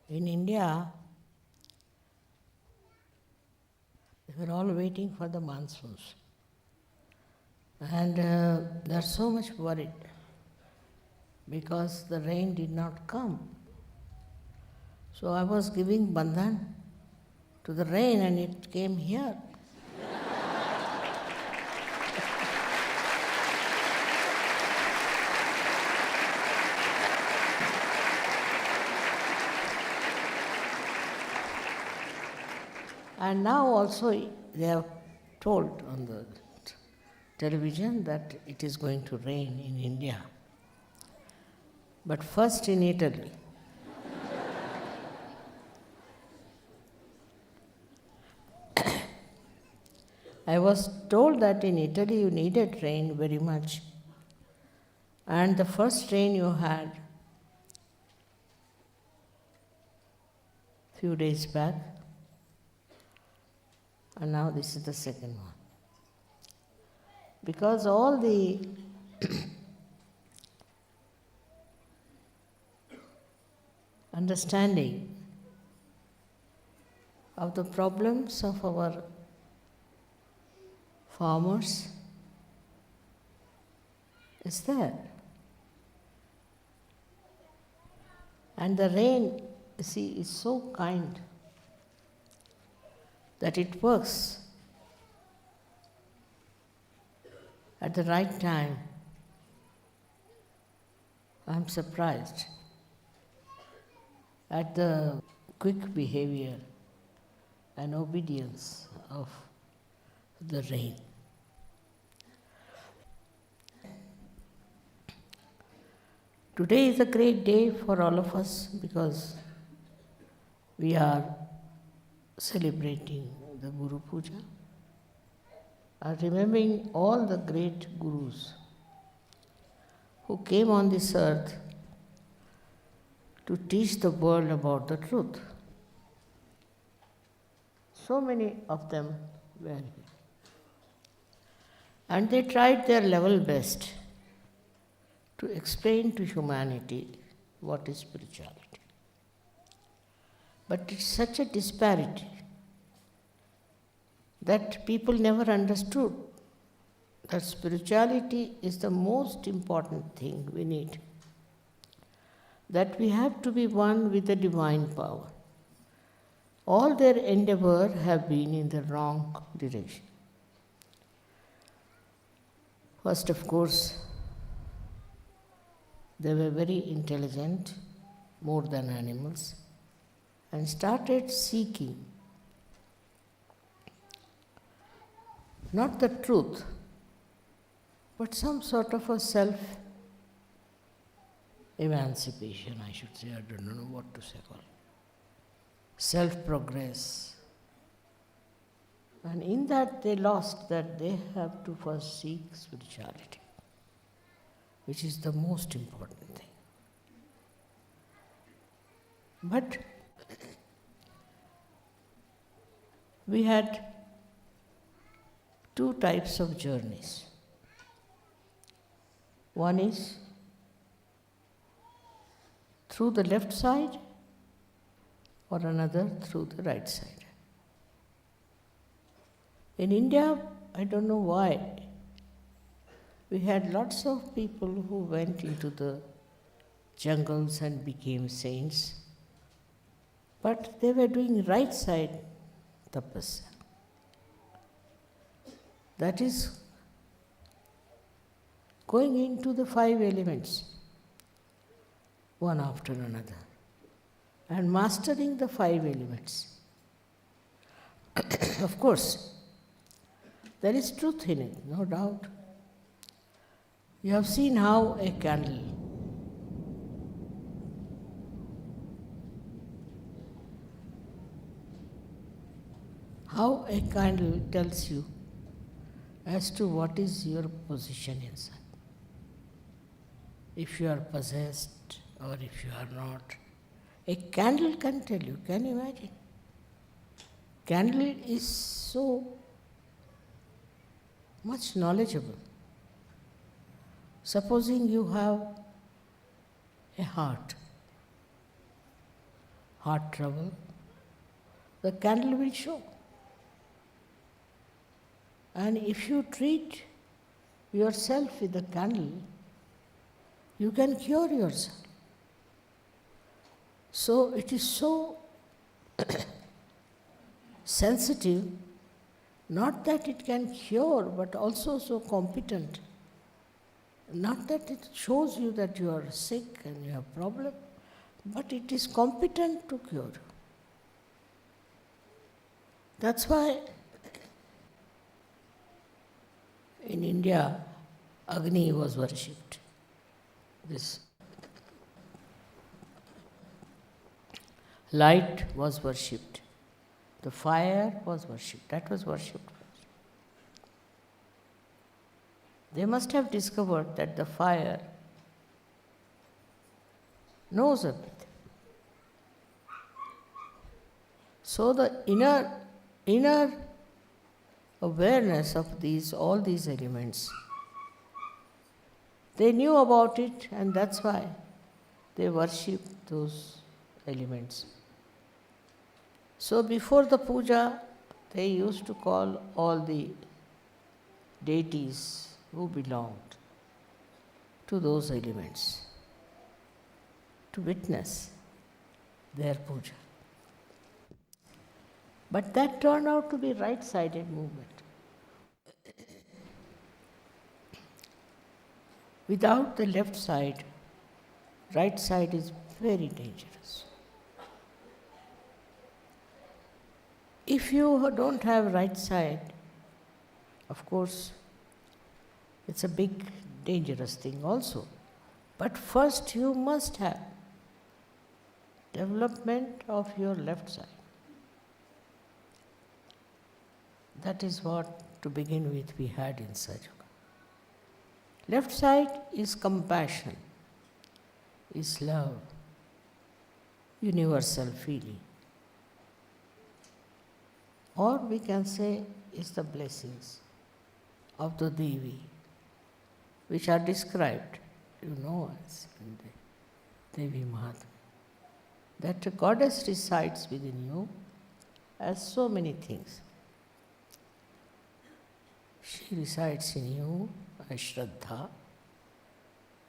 In India, they were all waiting for the monsoons. And they are so much worried because the rain did not come. So I was giving bandhan to the rain and it came here. And now also they have told on the television that it is going to rain in India. But first in Italy. I was told that in Italy you needed rain very much. And the first rain you had few days back, and now this is the second one. Because all the understanding of the problems of our farmers is there. And the rain, you see, is so kind that it works at the right time. I'm surprised at the quick behavior and obedience of the rain. Today is a great day for all of us because we are celebrating the Guru Puja, are remembering all the great Gurus who came on this earth to teach the world about the truth. So many of them were here. And they tried their level best to explain to humanity what is spirituality. But it's such a disparity that people never understood that spirituality is the most important thing we need. That we have to be one with the divine power. All their endeavor have been in the wrong direction. First, of course, they were very intelligent, more than animals, and started seeking not the truth, but some sort of a self-emancipation, I should say. I don't know what to say called it. Self-progress. And in that they lost that they have to first seek spirituality, which is the most important thing. But we had two types of journeys. One is through the left side or another through the right side. In India, I don't know why, we had lots of people who went into the jungles and became saints, but they were doing right side tapasya. That is going into the 5 elements, one after another, and mastering the 5 elements. Of course, there is truth in it, no doubt. You have seen how a candle tells you as to what is your position inside. If you are possessed or if you are not. A candle can tell you, can you imagine? Candle is so much knowledgeable. Supposing you have a heart trouble, the candle will show. And if you treat yourself with the candle, you can cure yourself. So it is so sensitive, not that it can cure, but also so competent. Not that it shows you that you are sick and you have problem, but it is competent to cure. That's why in India, Agni was worshipped. This light was worshipped. The fire was worshipped. That was worshipped. They must have discovered that the fire knows everything. So the inner awareness of all these elements, they knew about it, and that's why they worshipped those elements. So before the puja, they used to call all the deities who belonged to those elements to witness their puja. But that turned out to be right-sided movement. Without the left side, right side is very dangerous. If you don't have right side, of course, it's a big dangerous thing also. But first you must have development of your left side. That is what, to begin with, we had in Sahaja Yoga. Left side is compassion, is love, universal feeling. Or we can say is the blessings of the Devi, which are described, as in the Devi Mahatmya. That a goddess resides within you as so many things. She resides in you as Shraddha,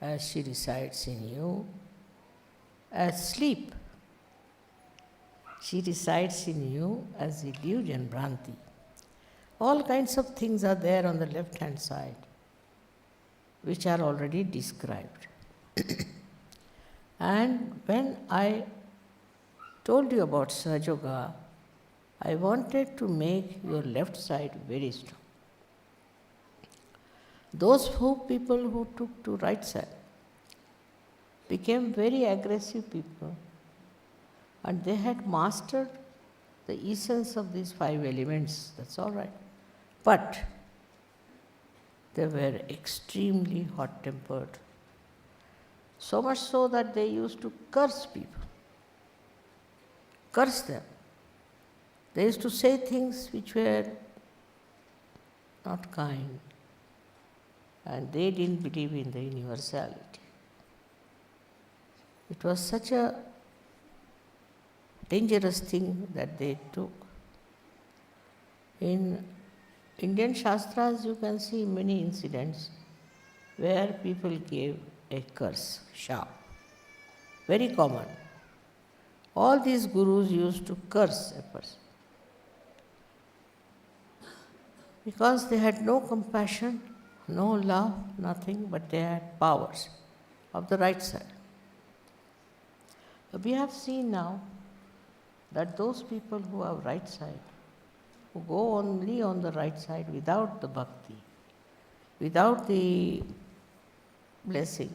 as she resides in you as sleep. She resides in you as illusion, Bhranti. All kinds of things are there on the left-hand side, which are already described. And when I told you about Sahaja Yoga, I wanted to make your left side very strong. Those people who took to right side became very aggressive people, and they had mastered the essence of these 5 elements. That's all right. But they were extremely hot-tempered, so much so that they used to curse people, curse them. They used to say things which were not kind, and they didn't believe in the universality. It was such a dangerous thing that they took. In Indian Shastras, you can see many incidents where people gave a curse, shap. Very common. All these gurus used to curse a person because they had no compassion, no love, nothing, but they had powers of the right side. We have seen now that those people who have right side, who go only on the right side without the bhakti, without the blessing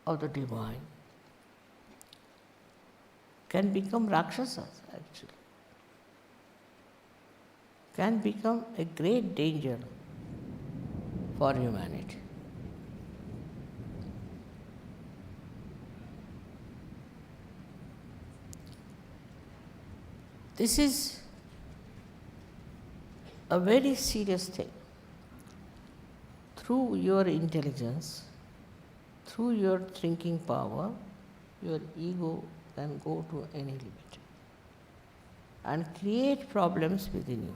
of the divine, can become Rakshasas actually, can become a great danger for humanity. This is a very serious thing. through your intelligence, through your thinking power, your ego can go to any limit and create problems within you.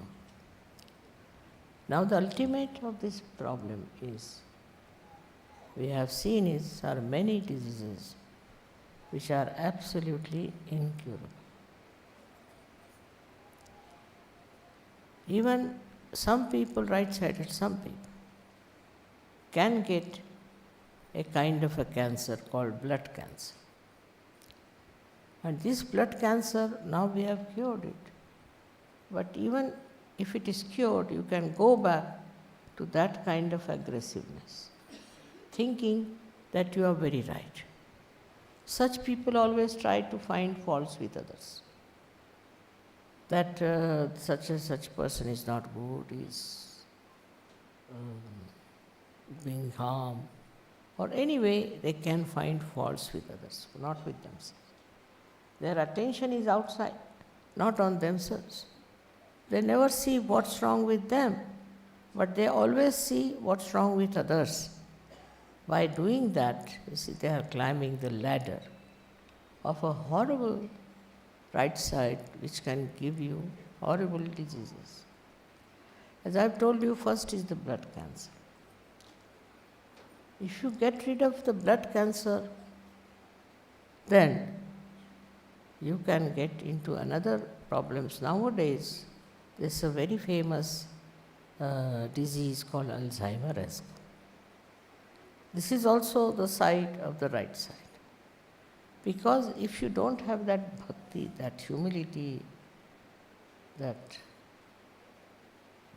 Now the ultimate of this problem is, we have seen are many diseases which are absolutely incurable. Even some people, right-sided, some people can get a kind of a cancer called blood cancer. And this blood cancer, now we have cured it. But even if it is cured, you can go back to that kind of aggressiveness, thinking that you are very right. Such people always try to find faults with others. That such and such person is not good, is being harm, or anyway they can find faults with others, not with themselves. Their attention is outside, not on themselves. They never see what's wrong with them, but they always see what's wrong with others. By doing that, you see, they are climbing the ladder of a horrible right side which can give you horrible diseases. As I've told you, first is the blood cancer. If you get rid of the blood cancer, then you can get into another problems. Nowadays, there's a very famous disease called Alzheimer's. This is also the side of the right side. Because if you don't have that bhakti, that humility, that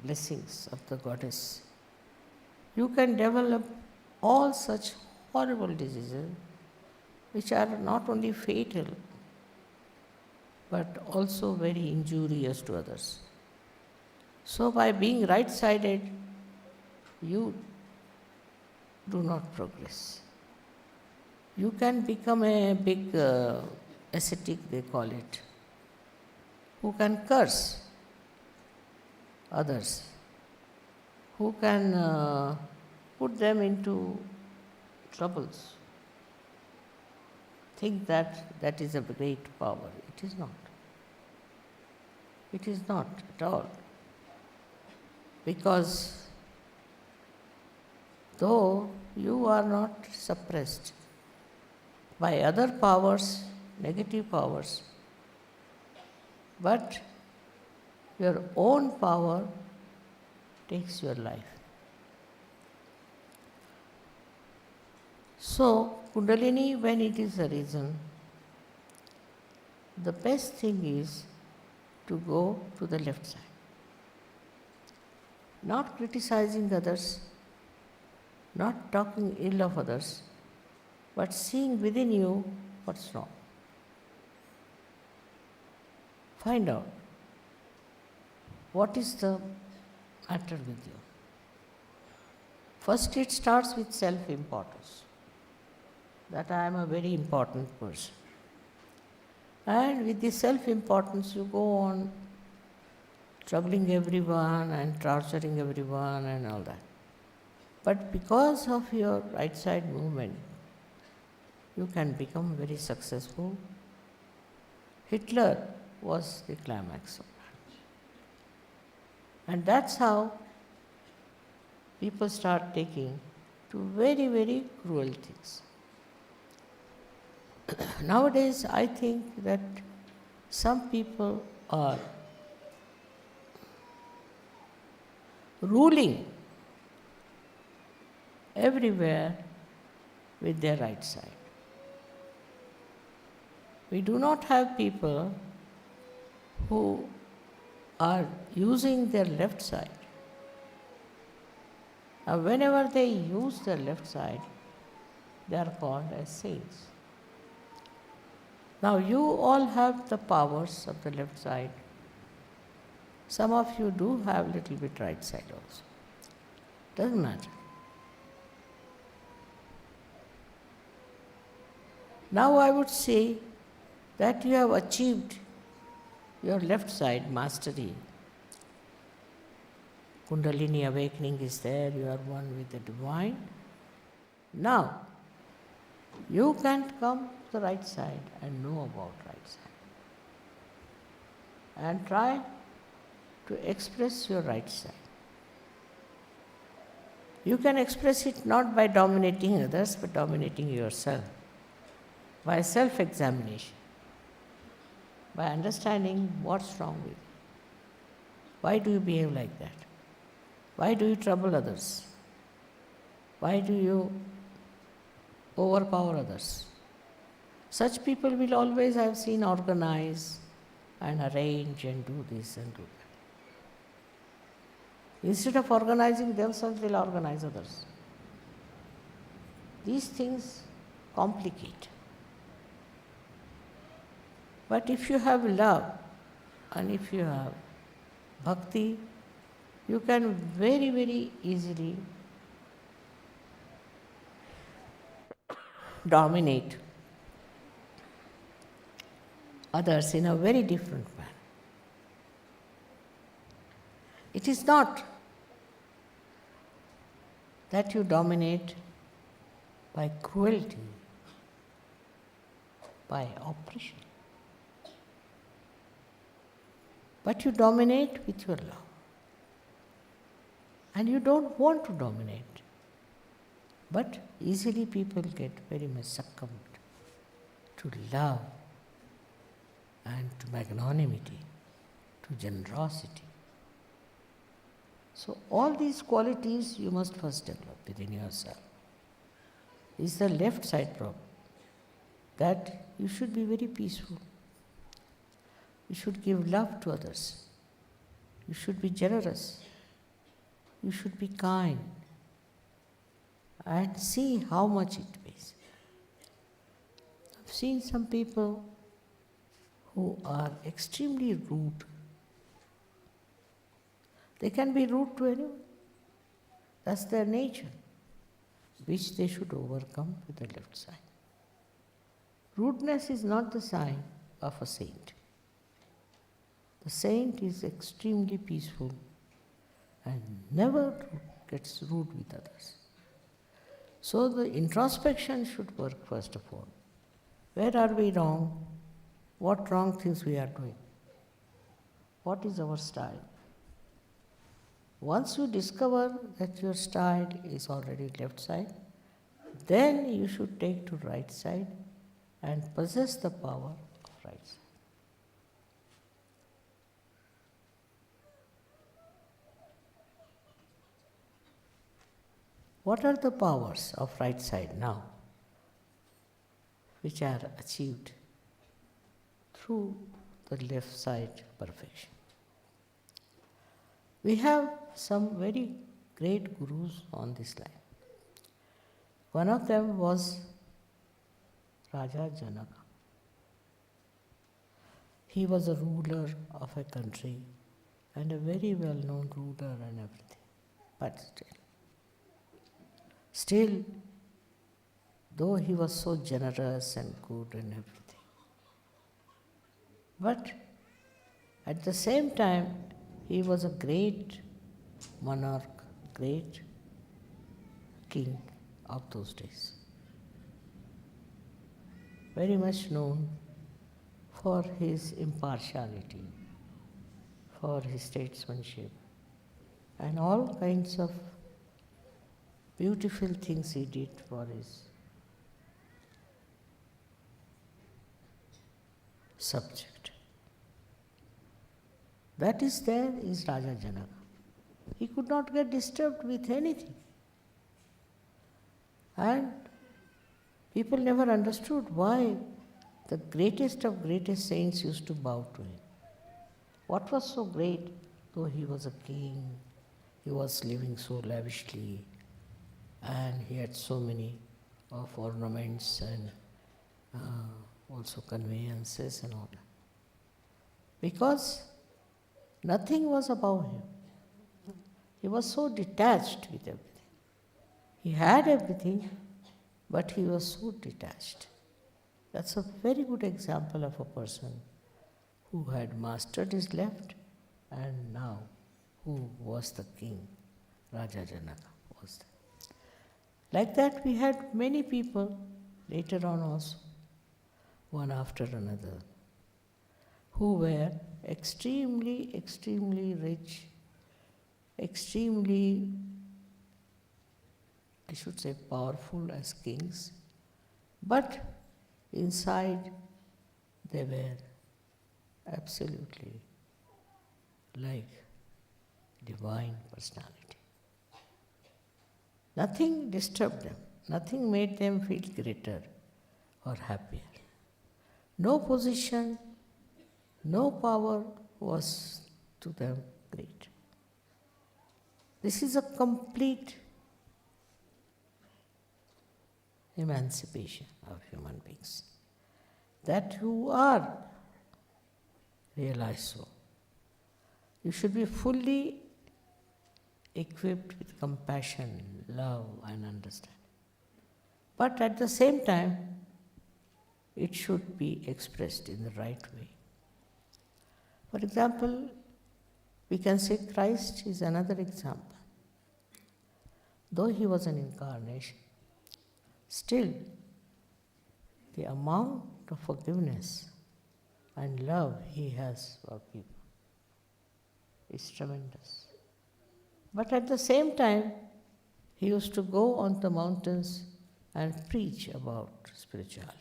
blessings of the goddess, you can develop all such horrible diseases which are not only fatal but also very injurious to others. So by being right-sided, you do not progress. You can become a big ascetic, they call it, who can curse others, who can put them into troubles. Think that that is a great power. It is not. It is not at all. Because though you are not suppressed by other powers, negative powers, but your own power takes your life. So, Kundalini, when it is arisen, the best thing is to go to the left side. Not criticizing others, not talking ill of others, but seeing within you what's wrong. Find out what is the matter with you. First, it starts with self-importance, that I am a very important person. And with this self-importance, you go on troubling everyone and torturing everyone and all that. But because of your right side movement, you can become very successful. Hitler was the climax of that. And that's how people start taking to very, very cruel things. Nowadays, I think that some people are ruling everywhere with their right side. We do not have people who are using their left side. Whenever they use their left side, they are called as saints. Now you all have the powers of the left side. Some of you do have little bit right side also. Doesn't matter. Now I would say that you have achieved your left side mastery. Kundalini awakening is there, you are one with the divine. Now, you can come to the right side and know about right side. And try to express your right side. You can express it not by dominating others, but dominating yourself. By self-examination. By understanding what's wrong with you. Why do you behave like that? Why do you trouble others? Why do you overpower others? Such people will always, I have seen, organize and arrange and do this and do that. Instead of organizing themselves, they'll organize others. These things complicate. But if you have love and if you have bhakti, you can very, very easily dominate others in a very different manner. It is not that you dominate by cruelty, by oppression, but you dominate with your love. And you don't want to dominate. But easily people get very much succumbed to love and to magnanimity, to generosity. So all these qualities you must first develop within yourself. This is the left side problem. That you should be very peaceful. You should give love to others. You should be generous. You should be kind. And see how much it pays. I've seen some people who are extremely rude. They can be rude to anyone. That's their nature, which they should overcome with the left side. Rudeness is not the sign of a saint. The saint is extremely peaceful and never gets rude with others. So the introspection should work first of all. Where are we wrong? What wrong things we are doing? What is our style? Once you discover that your style is already left side, then you should take to right side and possess the power of right side. What are the powers of right side now, which are achieved through the left side perfection? We have some very great gurus on this line. One of them was Raja Janaka. He was a ruler of a country and a very well-known ruler and everything. But still, though he was so generous and good and everything, but at the same time, he was a great monarch, great king of those days. Very much known for his impartiality, for his statesmanship, and all kinds of beautiful things he did for his subject. That is there is Raja Janaka. He could not get disturbed with anything. And people never understood why the greatest of greatest saints used to bow to him. What was so great, though he was a king, he was living so lavishly, and he had so many of ornaments and also conveyances and all that. Because nothing was above him. He was so detached with everything. He had everything, but he was so detached. That's a very good example of a person who had mastered his left and now who was the king, Raja Janaka was there. Like that we had many people later on also, one after another, who were extremely rich, extremely, I should say, powerful as kings, but inside they were absolutely like divine personality. Nothing disturbed them, nothing made them feel greater or happier. No position, no power was to them great. This is a complete emancipation of human beings. That you are realized so. You should be fully equipped with compassion, love, and understanding. But at the same time, it should be expressed in the right way. For example, we can say Christ is another example. Though he was an incarnation, still the amount of forgiveness and love he has for people is tremendous. But at the same time, he used to go on the mountains and preach about spirituality.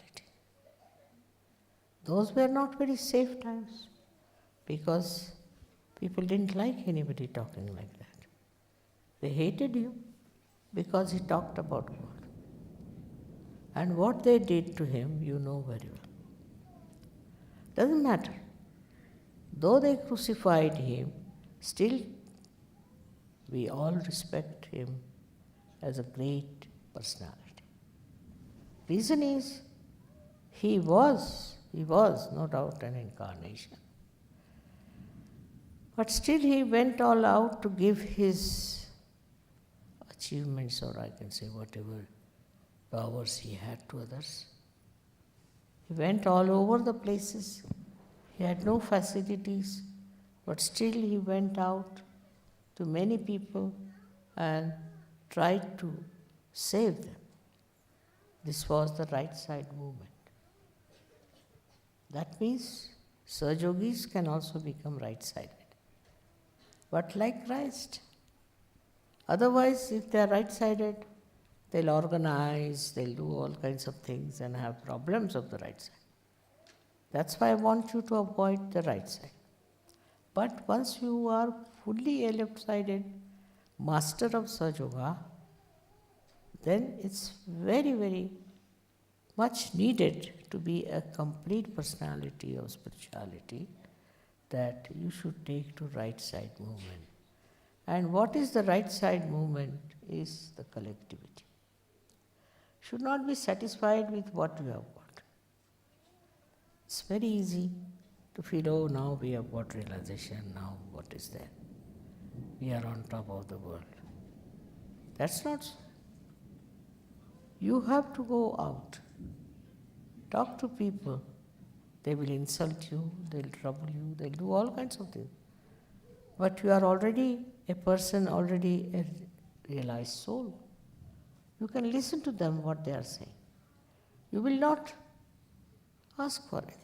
Those were not very safe times because people didn't like anybody talking like that. They hated you because he talked about God. And what they did to him, you know very well. Doesn't matter. Though they crucified him, still we all respect him as a great personality. Reason is, he was no doubt an incarnation. But still he went all out to give his achievements, or I can say whatever powers he had to others. He went all over the places. He had no facilities, but still he went out to many people and tried to save them. This was the right side movement. That means Sahajogis can also become right-sided. But like Christ. Otherwise, if they are right-sided, they'll organize, they'll do all kinds of things and have problems of the right side. That's why I want you to avoid the right side. But once you are fully left-sided, master of Sahaja, then it's very much needed to be a complete personality of spirituality that you should take to right side movement. And what is the right side movement is the collectivity. Should not be satisfied with what you have got. It's very easy to feel, oh, now we have got realization, now what is there? We are on top of the world. That's not so. You have to go out. Talk to people. They will insult you, they'll trouble you, they'll do all kinds of things. But you are already a person, already a realized soul. You can listen to them what they are saying. You will not ask for anything.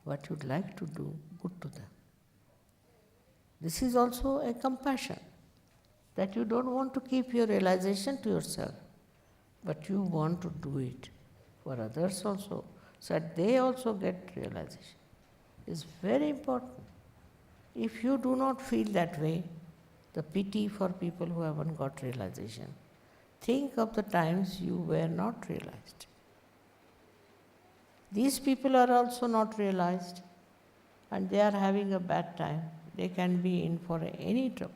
But you'd like to do good to them. This is also a compassion, that you don't want to keep your realization to yourself, but you want to do it for others also, so that they also get realization. It's very important. If you do not feel that way, the pity for people who haven't got realization, think of the times you were not realized. These people are also not realized and they are having a bad time. They can be in for any trouble.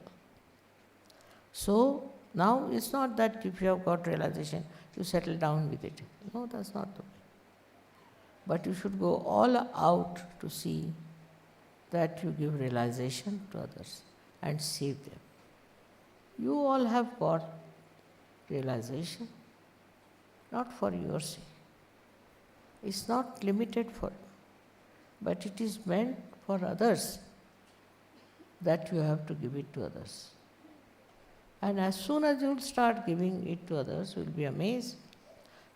So now it's not that if you have got realization, you settle down with it. No, that's not the way. But you should go all out to see that you give realization to others and save them. You all have got realization, not for your sake. It's not limited for you, but it is meant for others. that you have to give it to others. And as soon as you'll start giving it to others, you'll be amazed.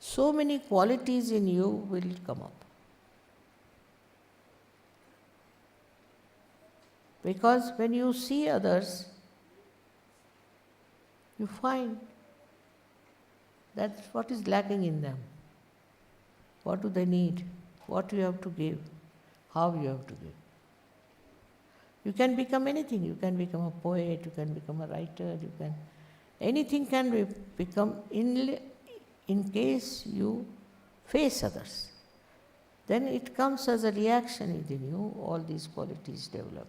So many qualities in you will come up. Because when you see others, you find that's what is lacking in them. What do they need? What you have to give? How you have to give? You can become anything. You can become a poet, you can become a writer, anything can become in case you face others. Then it comes as a reaction within you, all these qualities develop.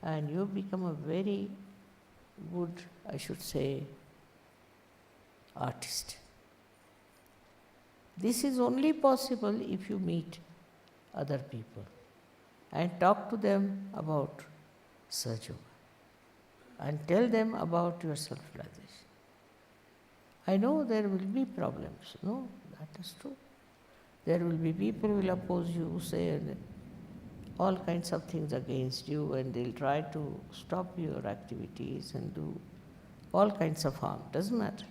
And you become a very good, I should say, artist. This is only possible if you meet other people and talk to them about Sahaja Yoga and tell them about your self-realization. I know there will be problems. No, that is true. There will be people who will oppose you, say all kinds of things against you, and they'll try to stop your activities and do all kinds of harm. Doesn't matter.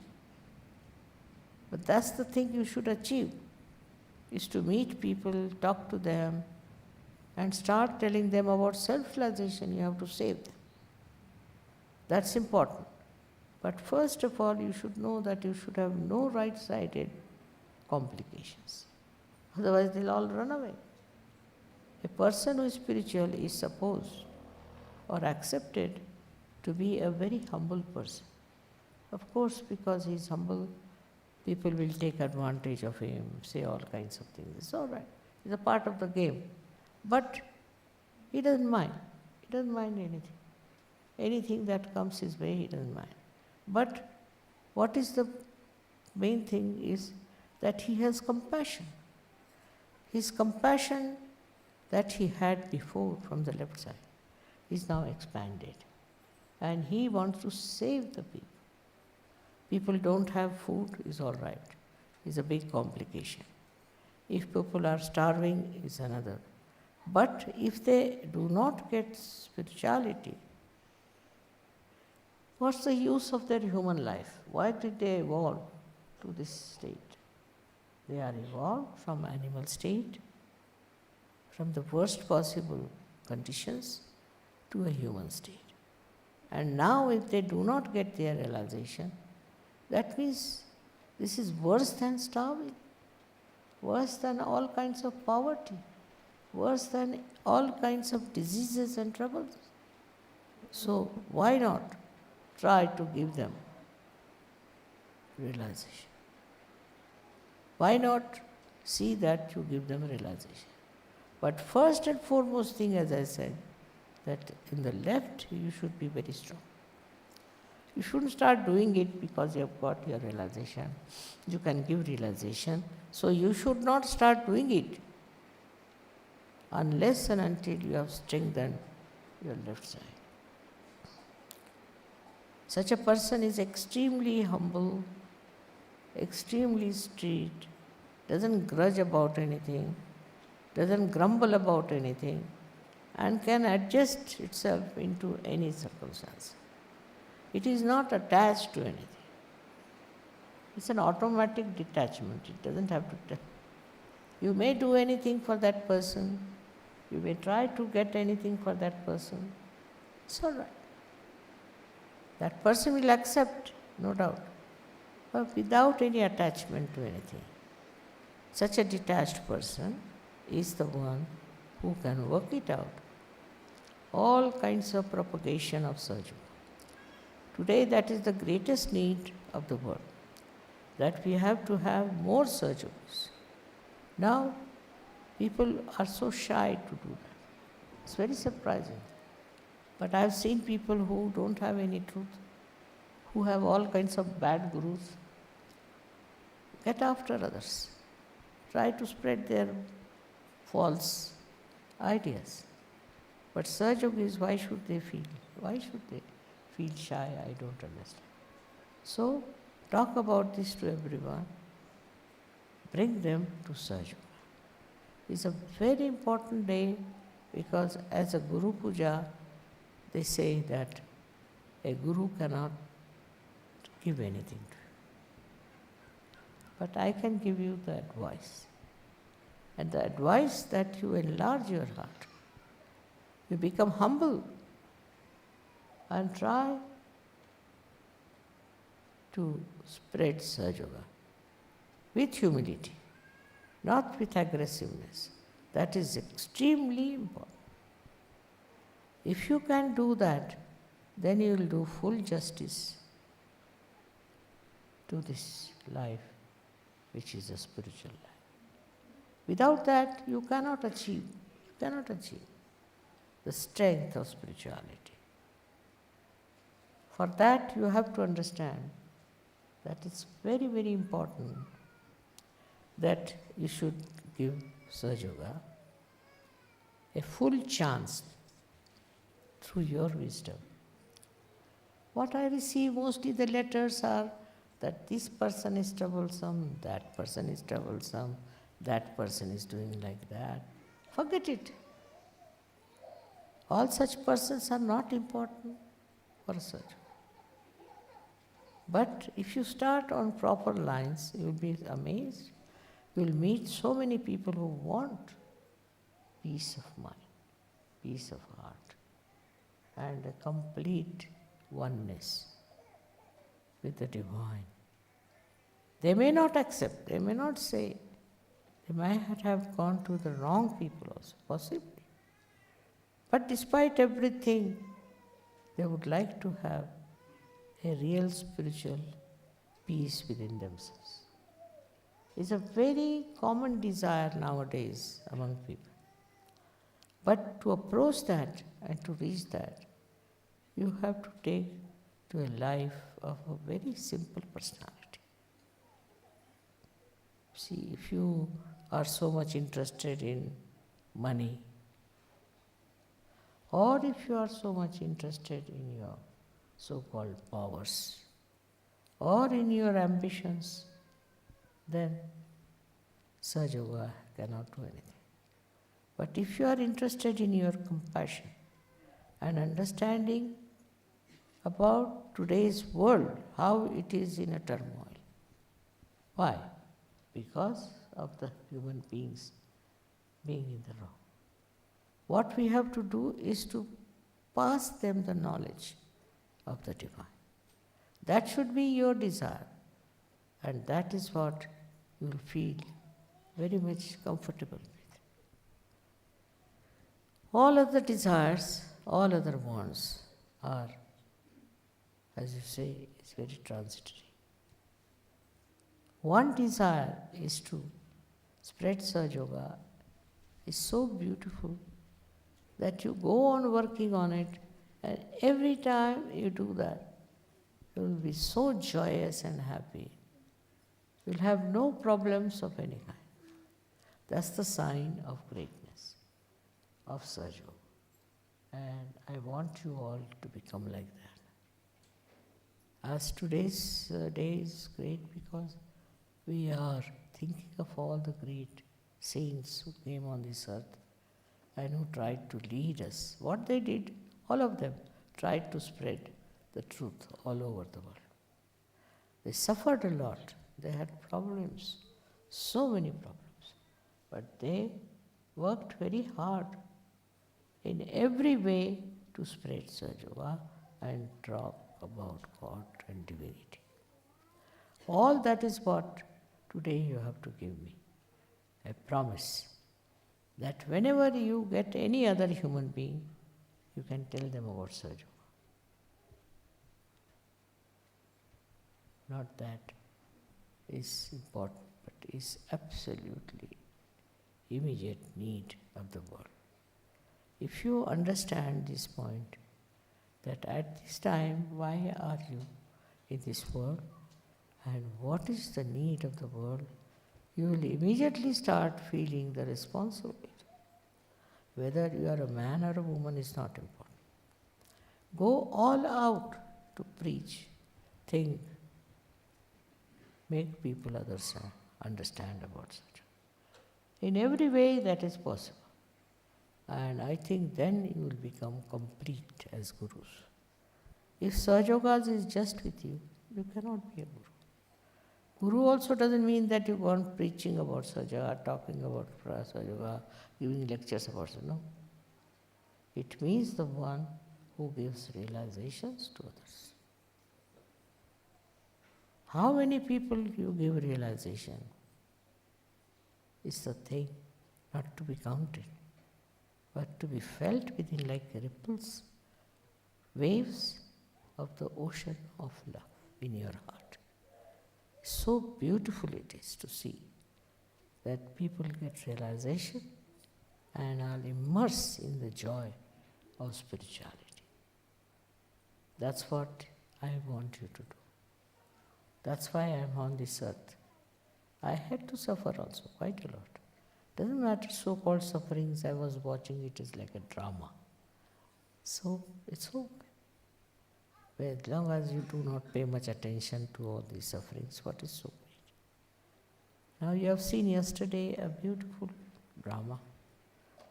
But that's the thing you should achieve, is to meet people, talk to them, and start telling them about self-realization. You have to save them. That's important. But first of all, you should know that you should have no right-sided complications. Otherwise, they'll all run away. A person who is spiritual is supposed or accepted to be a very humble person. Of course, because he is humble, people will take advantage of him, say all kinds of things. It's all right. It's a part of the game. But he doesn't mind. He doesn't mind anything. Anything that comes his way, he doesn't mind. But what is the main thing is that he has compassion. His compassion that he had before from the left side is now expanded. And he wants to save the people. People don't have food is all right. It's a big complication. If people are starving is another. But if they do not get spirituality, what's the use of their human life? Why did they evolve to this state? They are evolved from animal state, from the worst possible conditions to a human state. And now if they do not get their realization, that means this is worse than starving, worse than all kinds of poverty, worse than all kinds of diseases and troubles. So why not try to give them realization? Why not see that you give them realization? But first and foremost thing, as I said, that in the left you should be very strong. You shouldn't start doing it because you have got your realization. You can give realization. So you should not start doing it unless and until you have strengthened your left side. Such a person is extremely humble, extremely straight, doesn't grudge about anything, doesn't grumble about anything, and can adjust itself into any circumstance. It is not attached to anything. It's an automatic detachment. It doesn't have to. You may do anything for that person. You may try to get anything for that person. It's all right. That person will accept, no doubt, but without any attachment to anything. Such a detached person is the one who can work it out. All kinds of propagation of Sahaja Yoga. Today that is the greatest need of the world, that we have to have more Sahaja Yogas. Now people are so shy to do that. It's very surprising. But I have seen people who don't have any truth, who have all kinds of bad gurus, get after others, try to spread their false ideas. But Sahaja Yogis, why should they feel? Why should they feel shy? I don't understand. So, talk about this to everyone. Bring them to Sahaja Yoga. It's a very important day because as a Guru Puja, they say that a guru cannot give anything to you. But I can give you the advice. And the advice that you enlarge your heart. You become humble and try to spread Sahaja Yoga with humility, not with aggressiveness. That is extremely important. If you can do that, then you will do full justice to this life, which is a spiritual life. Without that, you cannot achieve the strength of spirituality. For that, you have to understand that it's very, very important that you should give Sahaja Yoga a full chance through your wisdom. What I receive mostly the letters are that this person is troublesome, that person is troublesome, that person is doing like that. Forget it. All such persons are not important for Sahaja Yoga. But if you start on proper lines, you will be amazed. You will meet so many people who want peace of mind, peace of heart, and a complete oneness with the Divine. They may not accept, they may not say, they might have gone to the wrong people also, possibly. But despite everything, they would like to have a real spiritual peace within themselves. It's a very common desire nowadays among people. But to approach that and to reach that, you have to take to a life of a very simple personality. See, if you are so much interested in money, or if you are so much interested in your so-called powers, or in your ambitions, then Sahaja Yoga cannot do anything. But if you are interested in your compassion and understanding about today's world, how it is in a turmoil. Why? Because of the human beings being in the wrong. What we have to do is to pass them the knowledge of the Divine. That should be your desire, and that is what you will feel very much comfortable with. All other desires, all other wants are, as you say, it's very transitory. One desire is to spread Sahaja Yoga is so beautiful that you go on working on it, and every time you do that, you will be so joyous and happy. You will have no problems of any kind. That's the sign of greatness of Sahaja Yoga. And I want you all to become like that. As today's day is great because we are thinking of all the great saints who came on this earth and who tried to lead us. What they did, all of them tried to spread the truth all over the world. They suffered a lot. They had problems, so many problems. But they worked very hard in every way to spread Sahaja Yoga and talk about God and divinity. All that is what today you have to give me, a promise that whenever you get any other human being, you can tell them about Sahaja Yoga. Not that is important, but is absolutely immediate need of the world. If you understand this point, that at this time, why are you in this world and what is the need of the world, you will immediately start feeling the responsibility. Whether you are a man or a woman is not important. Go all out to preach, think, make people others understand about such. In every way that is possible. And I think then you will become complete as gurus. If Sahajogas is just with you, you cannot be a guru. Guru also doesn't mean that you go on preaching about Sahajoga, talking about Sahajoga, giving lectures about it. No. It means the one who gives realizations to others. How many people you give realization is the thing not to be counted, but to be felt within like ripples, waves of the ocean of love in your heart. So beautiful it is to see that people get realization and are immersed in the joy of spirituality. That's what I want you to do. That's why I am on this earth. I had to suffer also, quite a lot. Doesn't matter so-called sufferings, I was watching it as like a drama. So it's okay. But as long as you do not pay much attention to all these sufferings, what is so great? Now you have seen yesterday a beautiful drama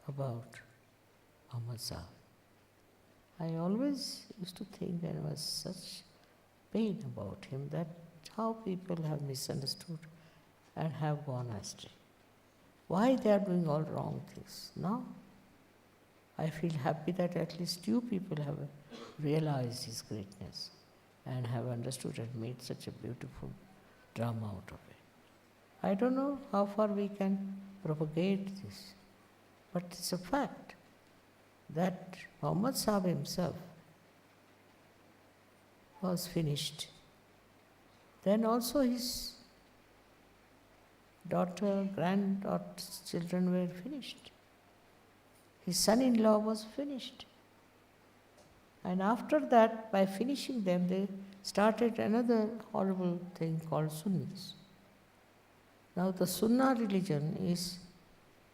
about Muhammad Sahib. I always used to think there was such pain about him that how people have misunderstood and have gone astray. Why they are doing all wrong things. Now, I feel happy that at least you people have realized his greatness and have understood and made such a beautiful drama out of it. I don't know how far we can propagate this, but it's a fact that Muhammad Sahib himself was finished. Then also his daughter, granddaughter's children were finished. His son-in-law was finished. And after that, by finishing them, they started another horrible thing called Sunnis. Now the Sunnah religion is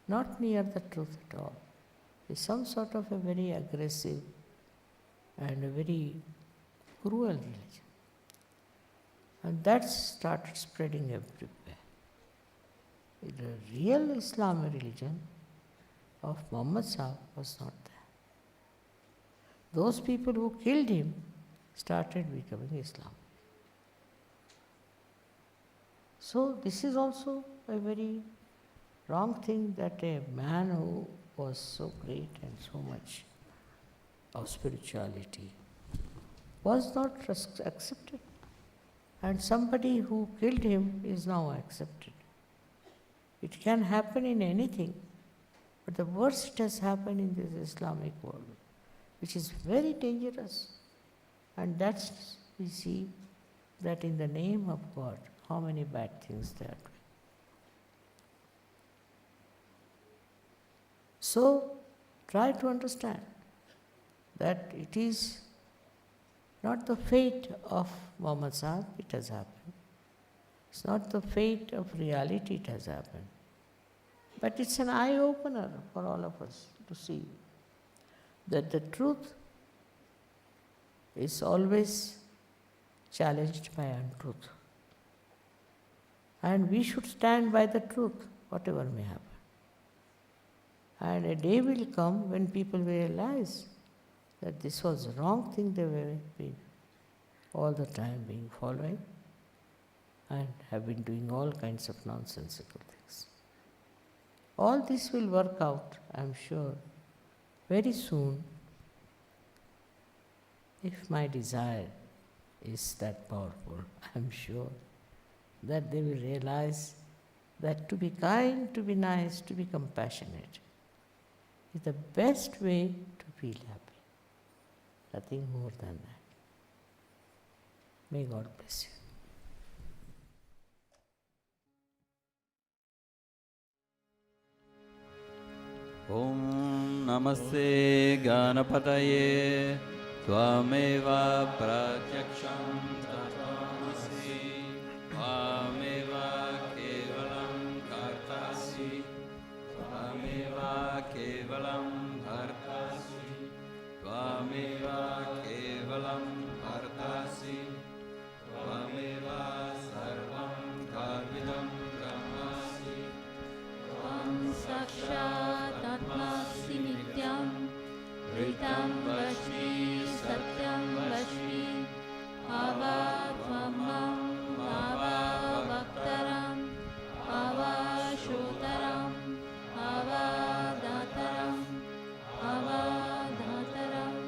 not near the truth at all. It's some sort of a very aggressive and a very cruel religion. And that started spreading everywhere. The real Islamic religion of Muhammad Sahib was not there. Those people who killed him started becoming Islam. So this is also a very wrong thing that a man who was so great and so much of spirituality was not accepted. And somebody who killed him is now accepted. It can happen in anything, but the worst it has happened in this Islamic world, which is very dangerous. And that's, we see that in the name of God, how many bad things they are doing. So, try to understand that it is not the fate of Muhammad Sahib, it has happened. It's not the fate of reality, it has happened. But it's an eye-opener for all of us to see that the truth is always challenged by untruth. And we should stand by the truth, whatever may happen. And a day will come when people will realize that this was the wrong thing they were being all the time being following and have been doing all kinds of nonsensical things. All this will work out, I am sure, very soon, if my desire is that powerful. I am sure that they will realize that to be kind, to be nice, to be compassionate is the best way to feel happy. Nothing more than that. May God bless you. Om Namaste Ganapataye Tvameva Pratyaksham Tatvamasi Tvameva Kevalam Kartasi Tvameva Kevalam Bhartasi Tvameva Kevalam Bhartasi Tvameva Sarvam Kalvidam Brahmasi Tvam Sakshat Atmasi Nitya ऋतं वच्मि सत्यं वच्मि अवात्वमं अवावक्तरम् अवाश्रोतरम् अवादातरम् अवाधातरम्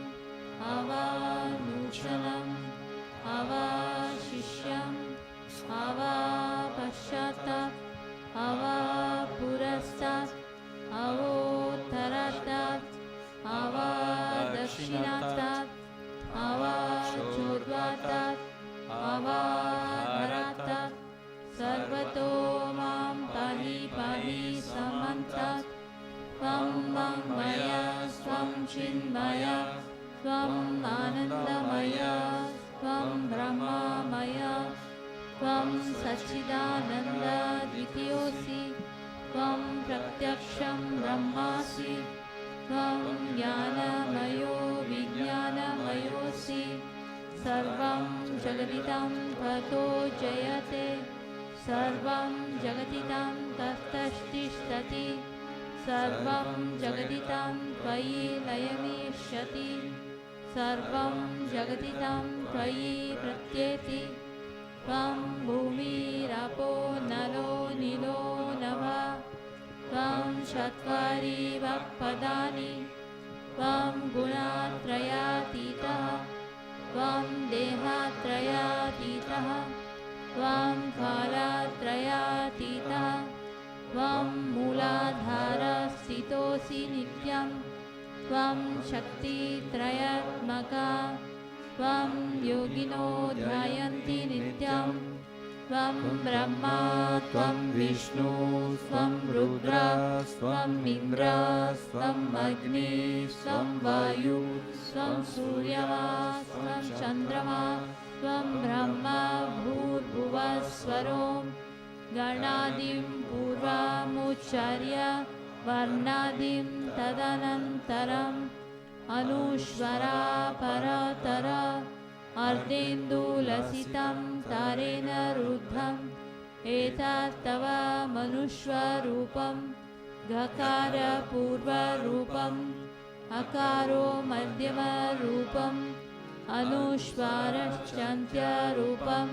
अवानूचनम् अवाशिष्यम् अवापश्चातात् अवापुरस्तात् अवोत्तरात् अवादक्षिणात् अवाचोर्ध्वात् अवाधरात् सर्वतो मां पाहि पाहि समन्तात् त्वं वाङ्मय त्वं चिन्मय त्वम् आनन्दमय त्वं ब्रह्ममय त्वं सच्चिदानन्दद्वितीयोऽसि त्वं प्रत्यक्षं ब्रह्मासि त्वं ज्ञानमयो विज्ञानमयोऽसि सर्वं जगदिदं त्वतो जयते सर्वं जगदिदं तत्ततिष्ठति सर्वं जगदिदं त्वयि लयमिष्यति सर्वं जगदिदं त्वयि प्रत्येति त्वं भूमिरापो नलो नीलो नभः त्वं चत्वारि वक्पदानि त्वं गुणत्रयातीतः त्वं देहात्रयातीतः त्वं कालत्रयातीतः त्वं मूलाधारस्थितोऽसि नित्यं त्वं शक्तित्रयात्मका त्वं योगिनो ध्यायन्ति नित्यं त्वं ब्रह्मा त्वं विष्णु त्वं रुद्र त्वं इन्द्र त्वं अग्नि त्वं वायु त्वं सूर्यः त्वं चन्द्रमा त्वं ब्रह्मा भूर्भुवः स्वरों गणादिं पूर्वमुच्चार्य वर्णादिं तदनन्तरम् अनुस्वरा परतर अर्धेन्दुलसितं तारेण रुद्धम् एतत्तव मनुष्यरूपं गकार पूर्वरूपम् अकारो मध्यमरूपम् अनुस्वारश्चान्त्यरूपं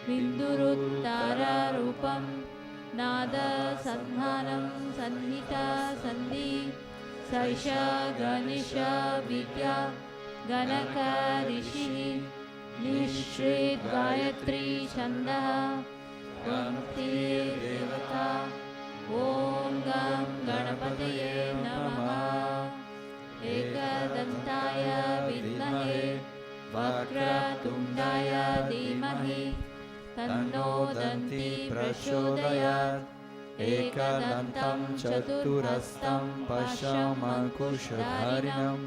बिन्दुरुत्तररूपं नादसन्धानं सन्निहिता सन्धि सैष गणेश विद्या गणक ऋषिः निःश्रेत गायत्री छन्दः त्वं देवता ॐ गं गणपतये नमः एकदन्ताय विद्महे वक्रतुण्डाय धीमहि तन्नो दन्ती प्रचोदयात् एकदन्तं चतुरस्तं पश्यमङ्कुशधारिणं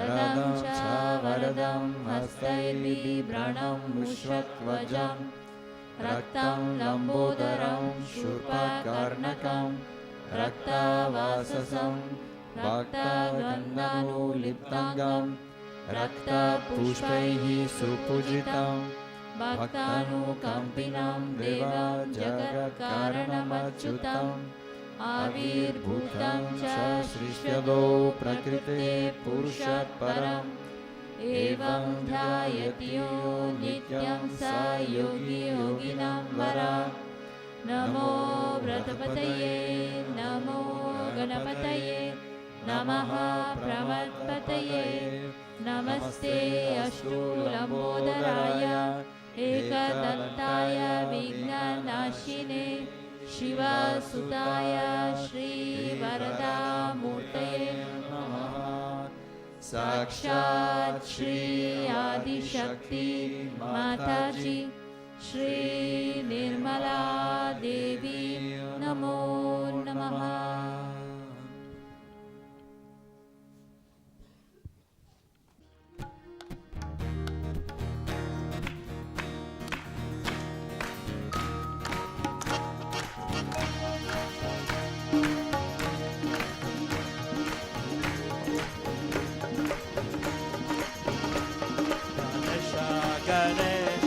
रदं च वरदं हस्तैर्बिभ्रणं मुष्वध्वजं रक्तं लम्बोदरं शूर्पकर्णकं रक्तवाससं रक्तगन्धानुलिप्ताङ्गं रक्तपुष्पैः सुपूजितं भक्तानुकम्पिनं देवं जगत्कारणमच्युतम् आविर्भूतं च सृष्ट्यदो प्रकृते पुरुषात् परम् एवं ध्यायति यो नित्यं स योगी योगिनां वरा नमो व्रतपतये नमो गणपतये नमः प्रमथपतये नमस्ते अष्टुलम्बोदराय एकदन्ताय विघ्ननाशिने शिवसुताय श्रीवरदामूर्तये नमः साक्षात् श्री आदिशक्ति माताजी श्री निर्मला देवी नमो नमः। Gणेश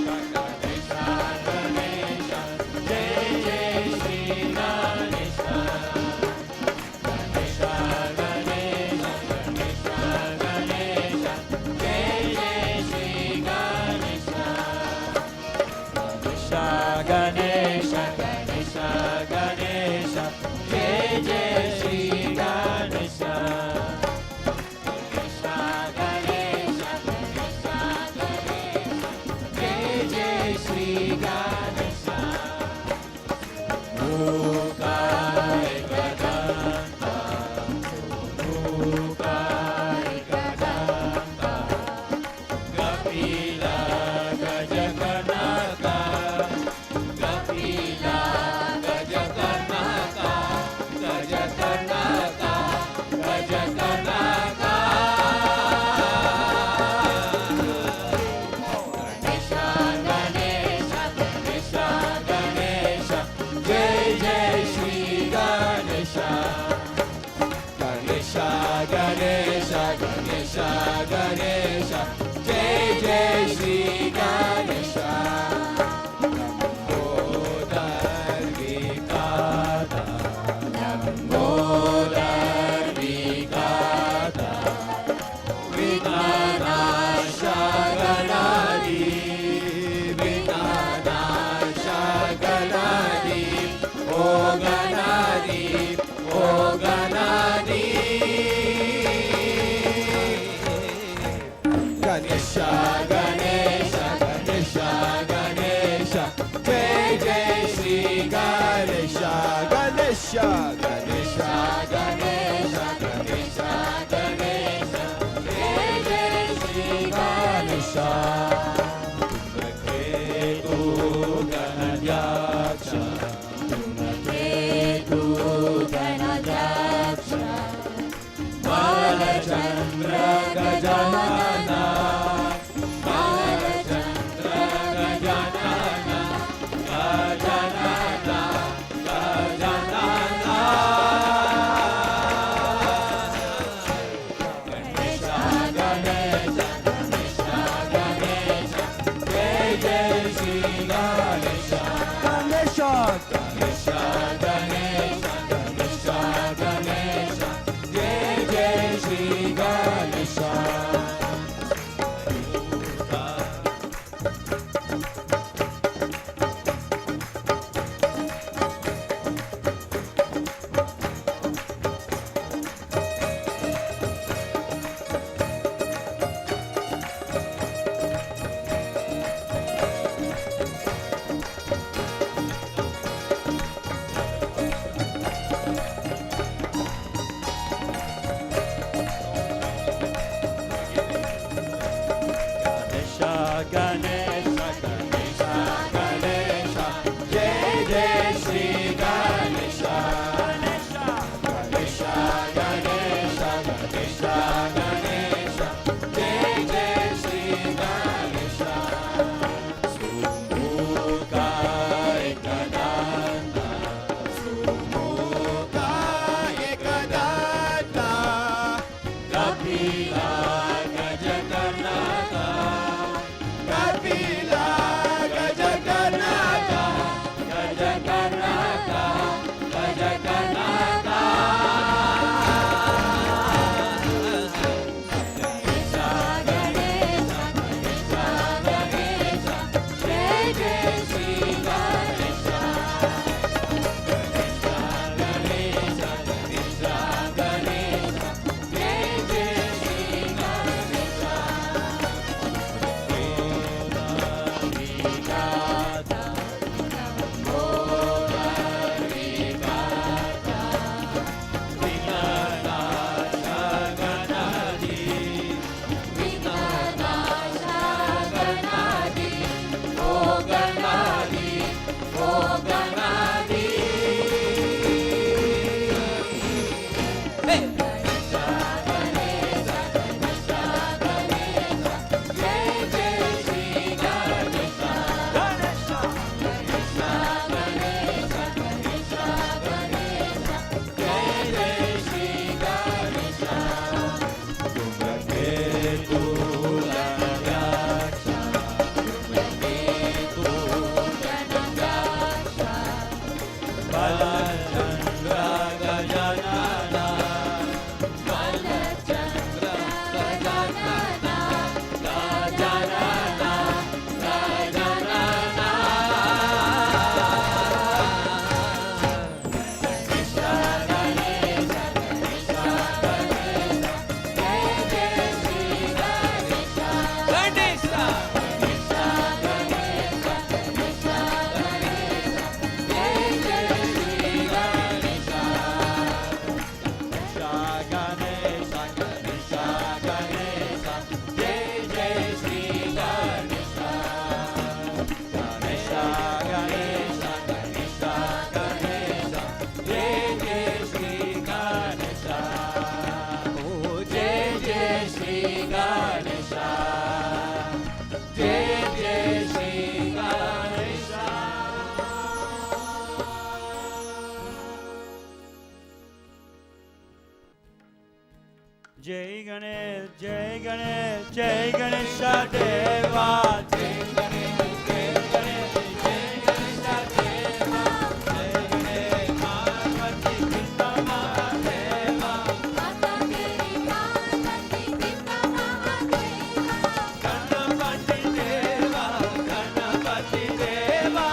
जय गणेश जय गणेश जय गणेश देवा जय गणेश जय गणेश जय गणेश देवा जय गणेश पार्वती पिता महादेवा माता तेरी पार्वती पिता महादेवा गणपति देवा गणपति देवा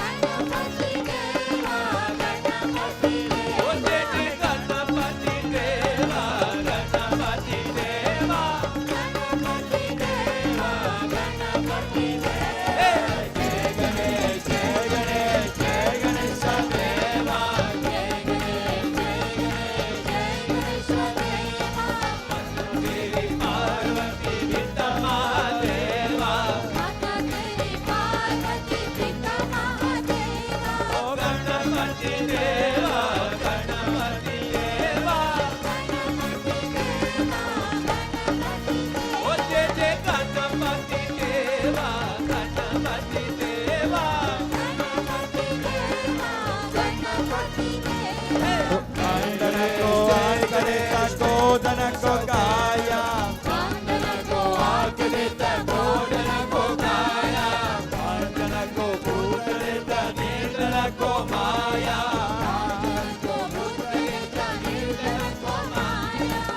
गणपति देवा गणपति ओ जय जय गणपति देवा गणपति देवा गणपति देवा गणपति देवा जय गणेश जय गणेश जय गणेश देवा जय गणेश जय गणेश जय गणेश देवा तेरी पार्वती पिता महादेवा माता तेरी पार्वती पिता महादेवा ओ गणपति देवा गणपति देवा ओ जय जय गणपति देवा गणपति देवा आंदनको आंदनेता गोदनको गाया आंदनको आंदनेता गोदनको गाया आंदनको भूतनेता नीलनको माया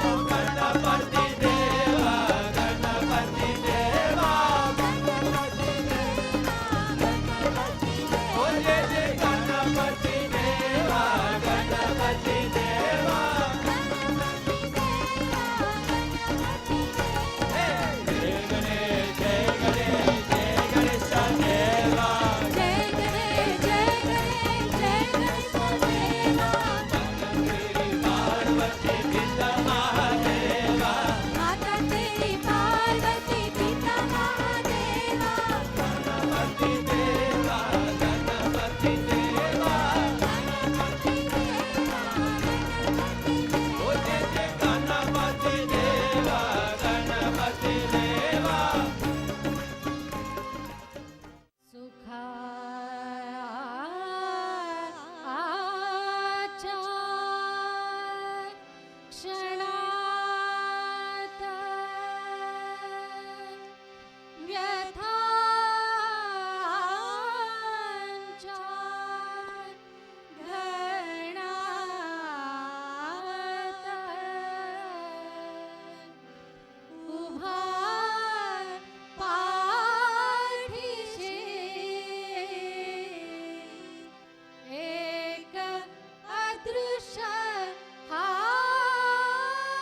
ओ गणपति देवा गणपति देवा ओ जय जय गणपति देवा गणपति देवा जय गणेश जय गणेश जय गणेश देवा तेरी पार्वती पिता महादेवा माता तेरी पार्वती पिता महादेवा गणपति देवा गणपति देवा ओ जय जय गणपति देवा गणपति देवा क्षणात व्यथांचा घणात उभा पाठीशी एक अदृश्य हात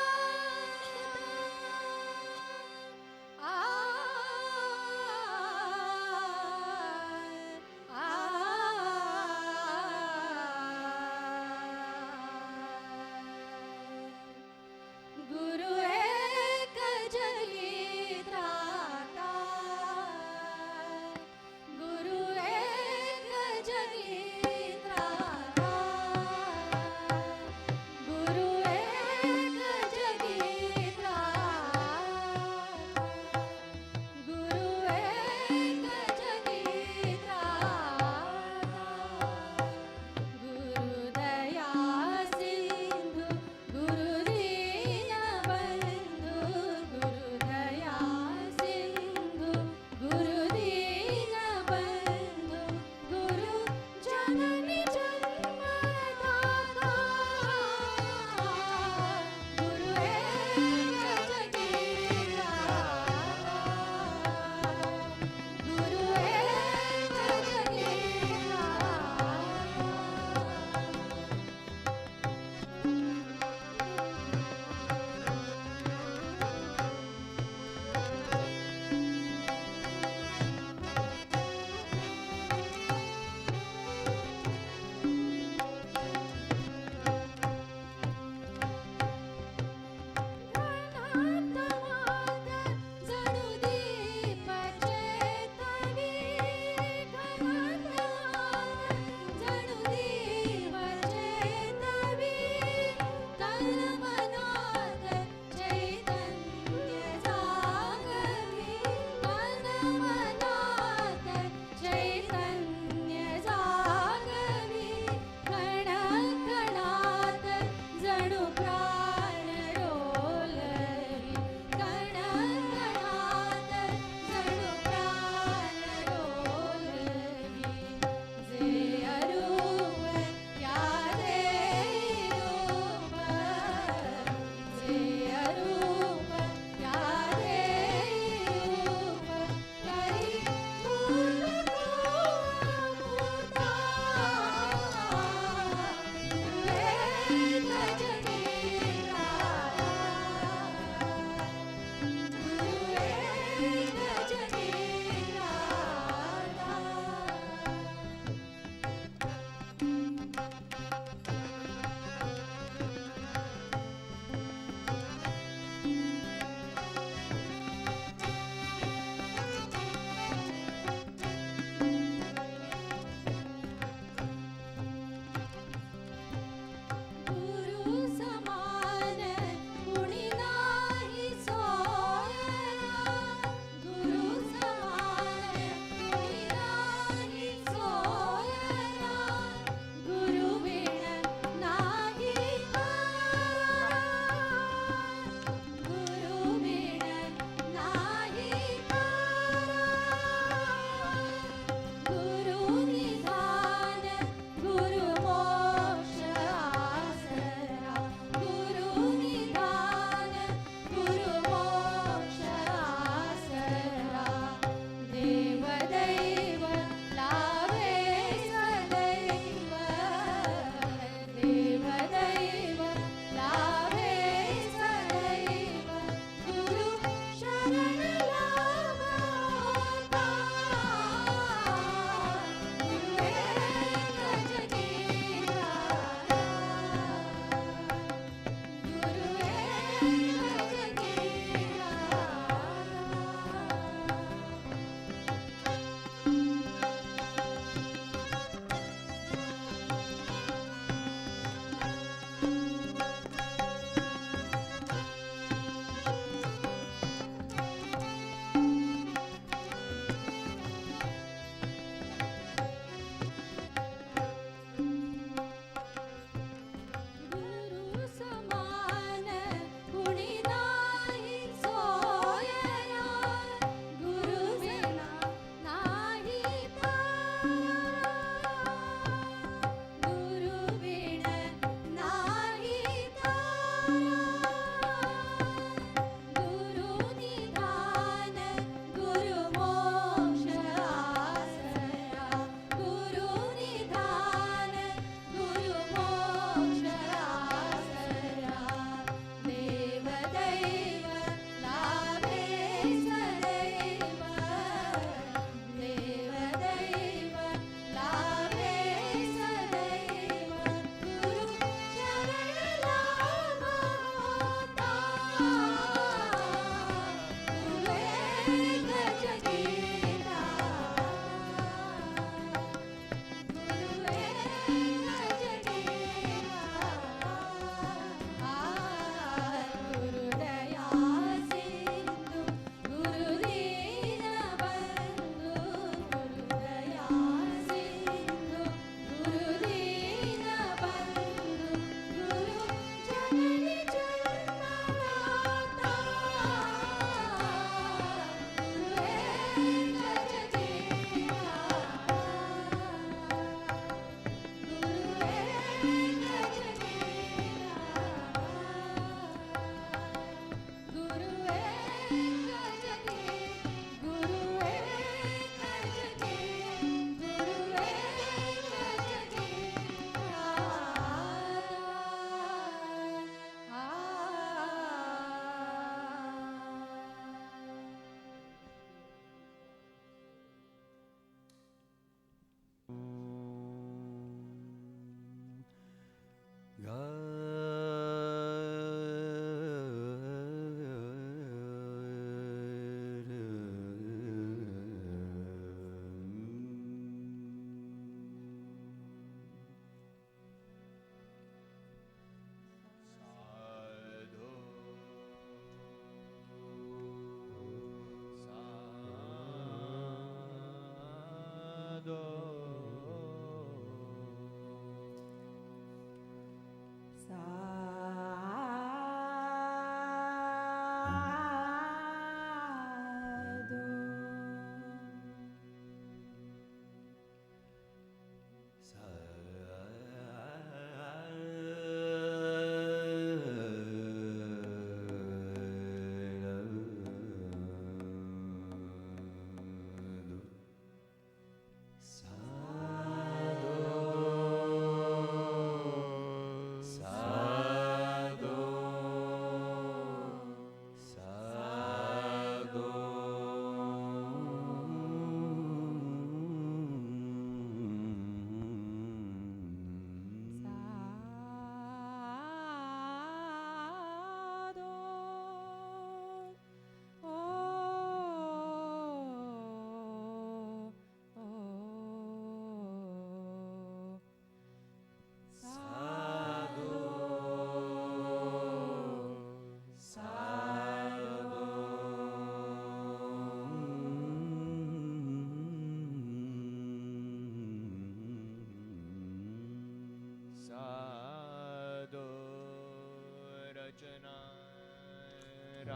रात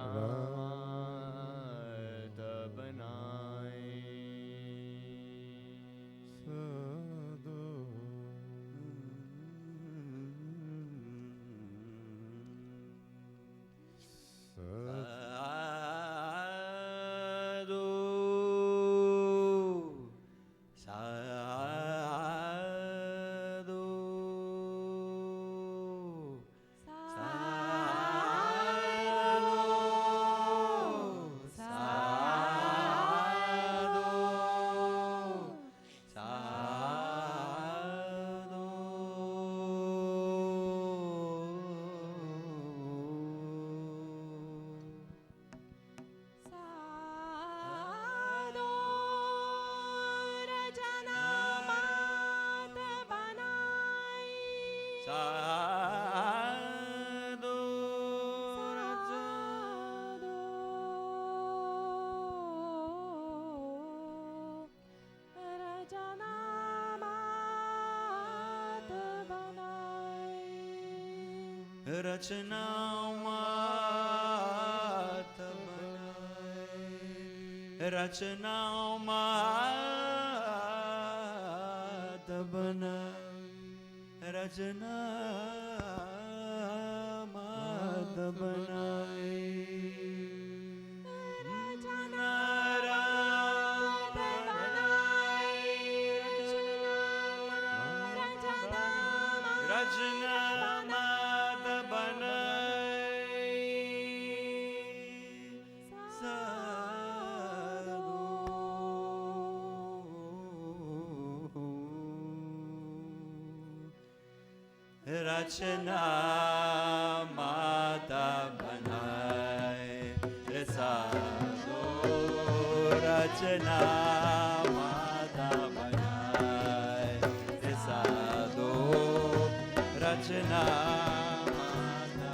बनाए साधु साधु रचना मात बनाए रचना मात बनाए रचना मात बनाए रचना मात बनाए साधु रचना माता बनाए साधु रचना माता बनाए साधु रचना माता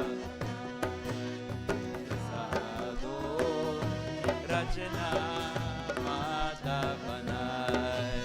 साधु रचना माता बनाए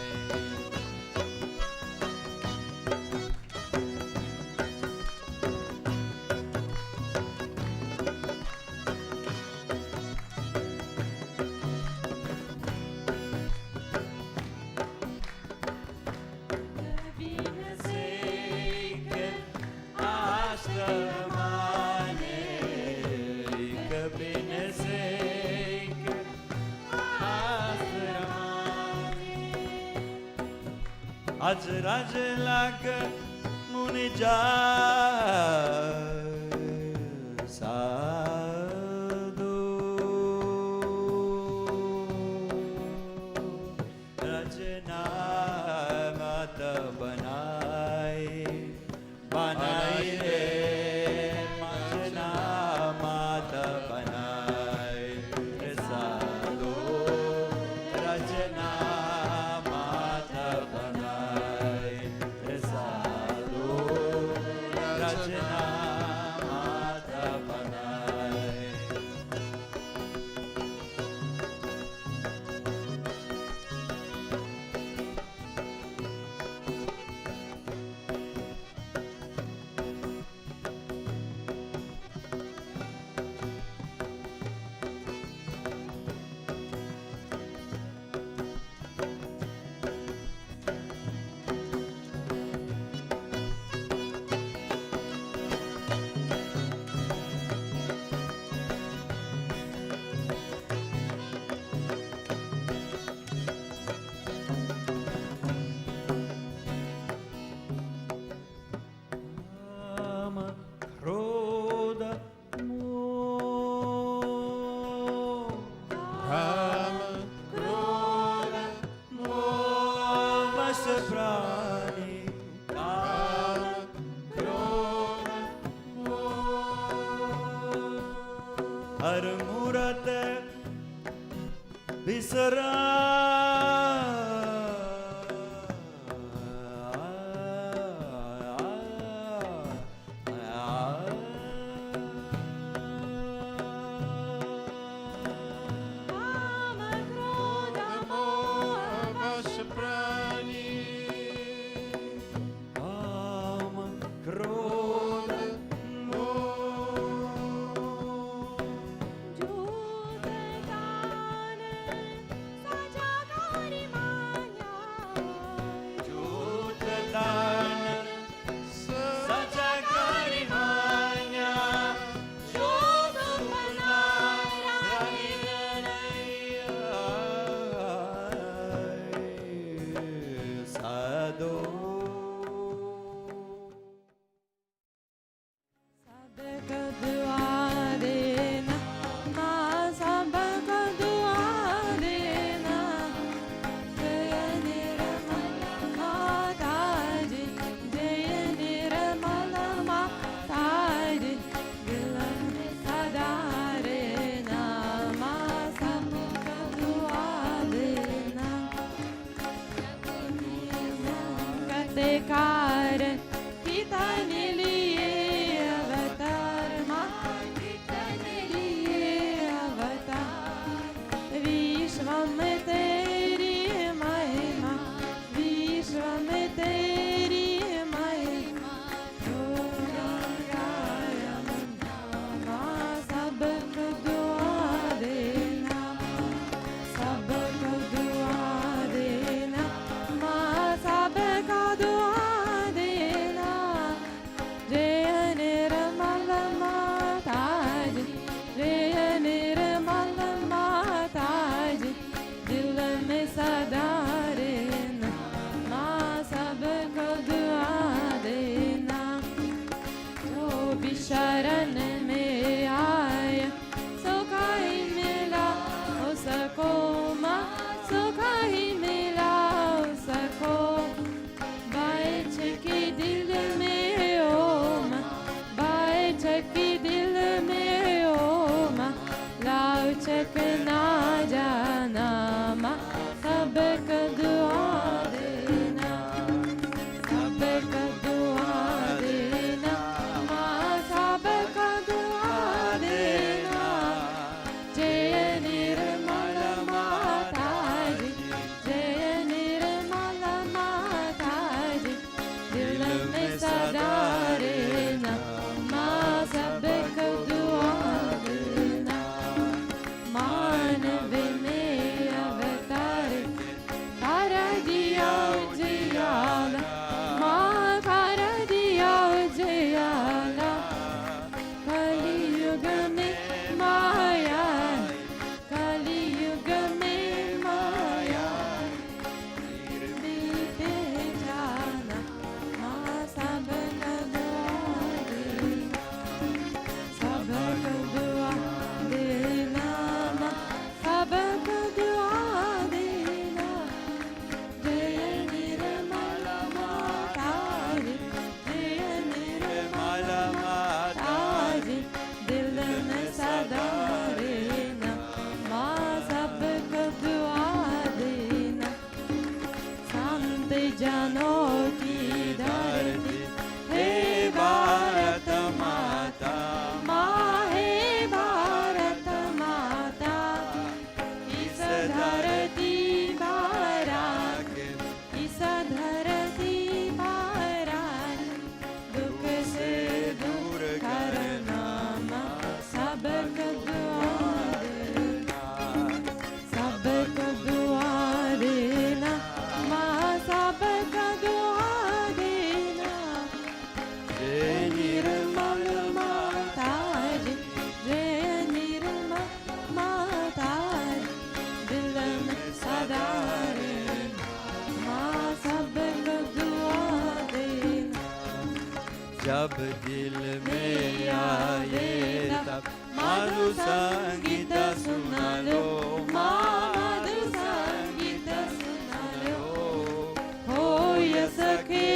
आज राज लाग मुनि जा साधु रचना मात बनाए बनाई रे रचना मात बनाए साधु रचना मात बनाए साधु रचना मात बनाए काम क्रोध मोह काम क्रोध मोह वश प्राणी काम क्रोध मोह हर मूरत बिसरा वश प्राणी काम क्रोध मोह से कारण कितने लिए अवतार माँ कितने लिए अवतार विश्व में तेरी महिमा विश्व में तेरी महिमा माँ सबको दुआ देना सबको दुआ देना माँ सबको दुआ देना जय निर्मल माताजी जय निर्मल माताजी दिल में सदा रहना माँ सबको दुआ देना जो भी शरण में आया सुख ही मिला उसको माँ सुख ही मिला उसको बैठ के दिल में ओ माँ बैठ के दिल में ओ माँ लाउचक ना जाना माँ सबको दुआ देना सबको दुआ देना माँ सबको दुआ देना जय निर्मल माताजी जय निर्मल माताजी दिल में सदा रहना माँ सबको दुआ देना मानव में अवतार कर दिया उजियाला माँ कर दिया उजियाला कलियुग में माया कलियुग में माया बीते जाना माँ सबको दुआ देना सबको दुआ देना माँ सबको दुआ देना जय निर्मल माताजी जय निर्मल माताजी दिल में सदा रहना माँ सबको दुआ देना संत जनों की धरती हे भारत माता माँ हे भारत माता इस धरती पर आके इस धरती पर आके दुख से दूर करना माँ सबको दुआ देना सबको दुआ देना माँ सबको दुआ देना जय निर्मल माताजी जय निर्मल माताजी दिल में सदा रहना माँ सबको दुआ देना जब दिल में आए तब मधु संगीत सुना लो माँ मधु संगीत सुना लो हो सके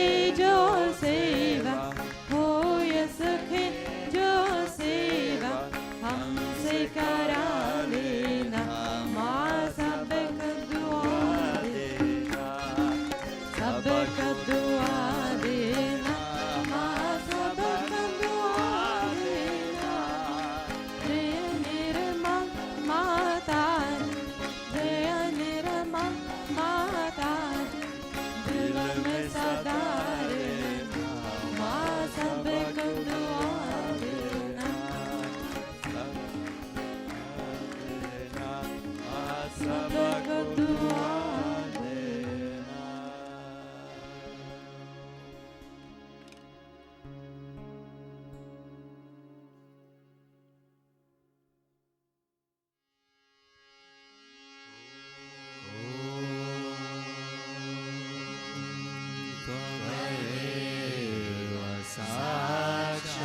जो सेवा हो सके जो सेवा हमसे करा लेना माँ सबको दुआ देना सबको दुआ देना माँ सबको दुआ देना जय निर्मल माता जय निर्मल माता दिल में सदा रहना माँ सबको दुआ देना सबको दुआ त्वमेव साक्षात्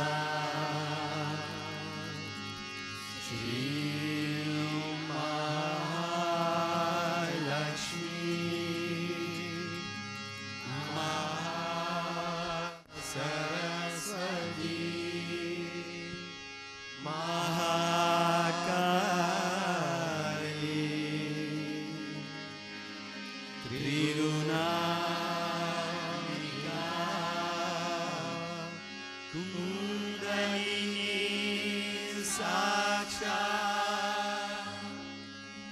Sri Mahalakshmi Mahasaraswati Mahakali त्रिगुणात्मिका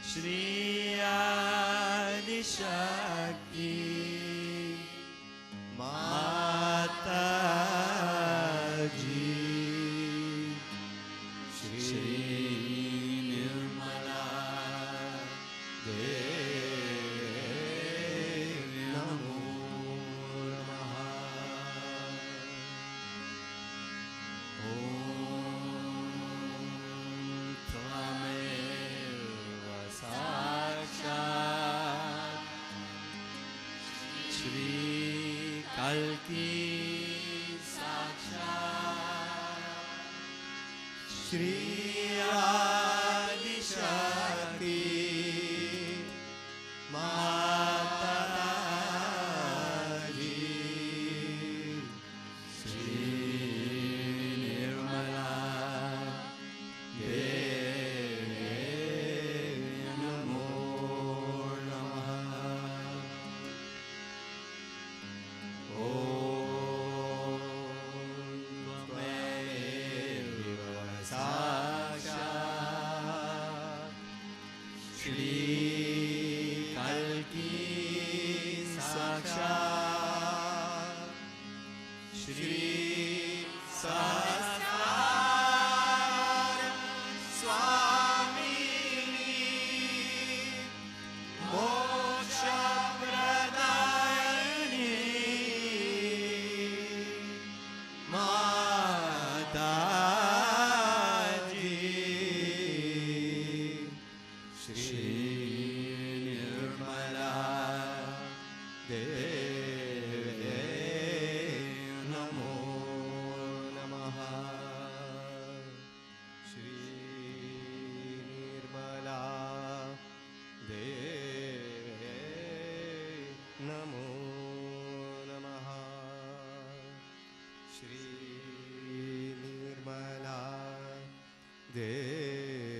Shri Adi Shakti Mataji, Shri Nirmala Devi Namo Namaha. Tvameva Sakshat Shri Kalki Sakshat Shri Adi Shakti Mataji, Shri Nirmala Devi Namo Namaha. Om Tvameva Sakshat Shri Kalki Sakshat Shri Sahasrar Swamini Moksha Pradayani Mataji, Shri Nirmala Devi Namo Namaha. Shri Nirmala Devi Namo Namaha. Shri Nirmala Devi